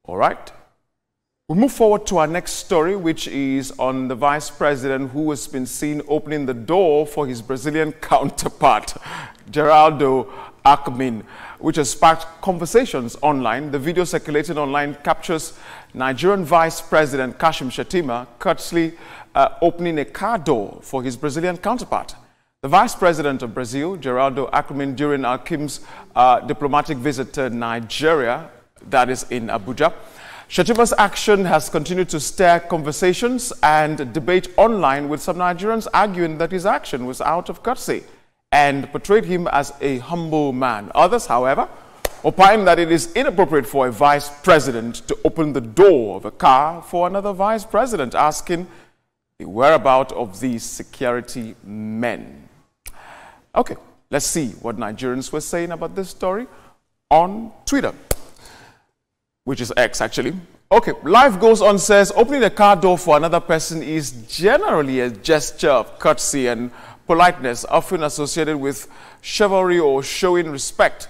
All right. We move forward to our next story, which is on the Vice President who has been seen opening the door for his Brazilian counterpart, Geraldo Alckmin, which has sparked conversations online. The video circulating online captures Nigerian Vice President Kashim Shettima courteously opening a car door for his Brazilian counterpart. The Vice President of Brazil, Geraldo Alckmin, during Alckmin's diplomatic visit to Nigeria, that is in Abuja. Shettima's action has continued to stir conversations and debate online, with some Nigerians arguing that his action was out of courtesy and portrayed him as a humble man. Others, however, opine that it is inappropriate for a vice president to open the door of a car for another vice president, asking the whereabouts of these security men. Okay, let's see what Nigerians were saying about this story on Twitter, which is X actually. Okay, Life Goes On says, opening a car door for another person is generally a gesture of courtesy and politeness, often associated with chivalry or showing respect.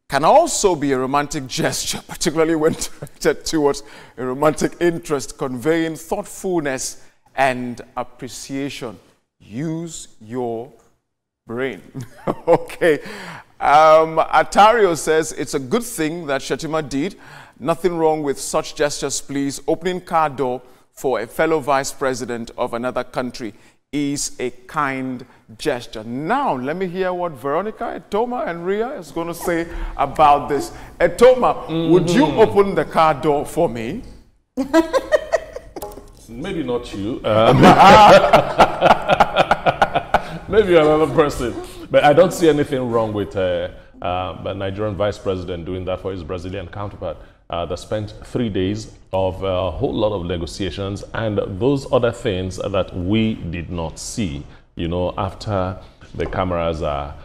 Can also be a romantic gesture, particularly when directed towards a romantic interest, conveying thoughtfulness and appreciation. Use your brain. Okay. Atario says, it's a good thing that Shettima did. Nothing wrong with such gestures, please. Opening car door for a fellow vice president of another country is a kind gesture. Now, let me hear what Veronica, Etoma, and Ria is going to say about this. Etoma, would you open the car door for me? Maybe not you. Maybe another person. But I don't see anything wrong with the Nigerian vice president doing that for his Brazilian counterpart. They spent 3 days of a whole lot of negotiations and those other things that we did not see, you know, after the cameras are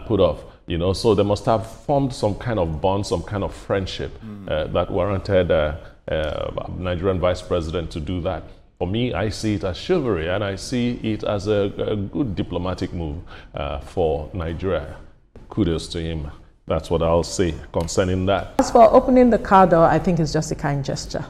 put off. You know, so they must have formed some kind of bond, some kind of friendship that warranted Nigerian vice president to do that. For me, I see it as chivalry, and I see it as a good diplomatic move for Nigeria. Kudos to him. That's what I'll say concerning that. As for opening the car door, I think it's just a kind gesture.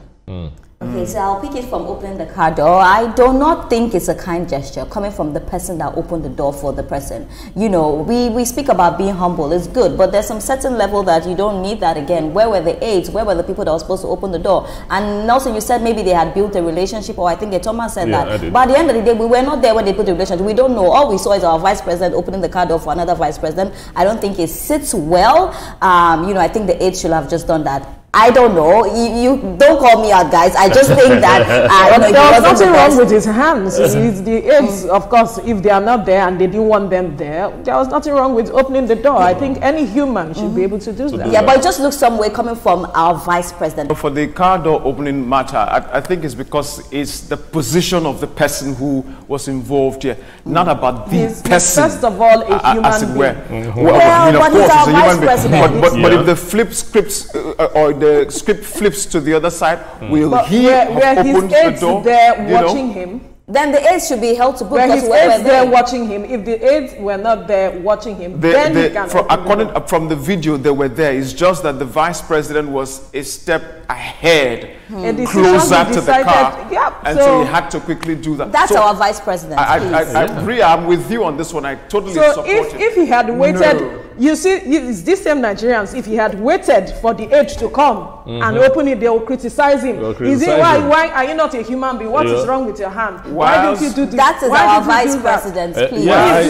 Okay, so I'll pick it from opening the car door. I do not think it's a kind gesture coming from the person that opened the door for the person. You know, we speak about being humble. It's good, but there's some certain level that you don't need that again. Where were the aides? Where were the people that were supposed to open the door? And Nelson, you said maybe they had built a relationship, or I think Thomas said that. But at the end of the day, we were not there when they put the relationship. We don't know. All we saw is our vice president opening the car door for another vice president. I don't think it sits well. You know, I think the aides should have just done that. I don't know. You don't call me out, guys. I just think that there was nothing wrong with his hands. The aides, of course, if they are not there and they didn't want them there was nothing wrong with opening the door. I think any human should be able to do that. Yeah, but it just looks some way coming from our vice president. For the car door opening matter, I think it's because it's the position of the person who was involved here, not about the person. First of all, a human being. Well, but he's our vice president. But if the flip scripts or the script flips to the other side, will he have opened the door? There watching him. Then the aides should be held to book. Where his aides there watching him. If the aides were not there watching him, then he can according from the video, they were there. It's just that the vice president was a step ahead, closer to the car, and so he had to quickly do that. That's our vice president. I'm with you on this one. I totally support it. If he had waited, you see, it's these same Nigerians. If he had waited for the aide to come and open it, they will criticize him. Is it why are you not a human being? What is wrong with your hand? Why don't you do this? That is our vice president, please. I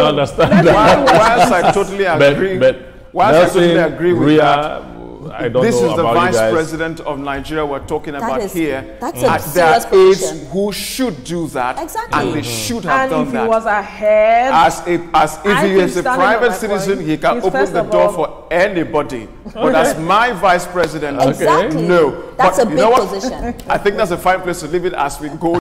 understand that. Whilst I totally agree, with that, this is the vice president of Nigeria we're talking about here. That's a serious position. Who should do that, and they should have done that. And if he was ahead, as if he is a private citizen, he can open the door for anybody. But as my vice president, no. That's a big position. I think that's a fine place to leave it as we go.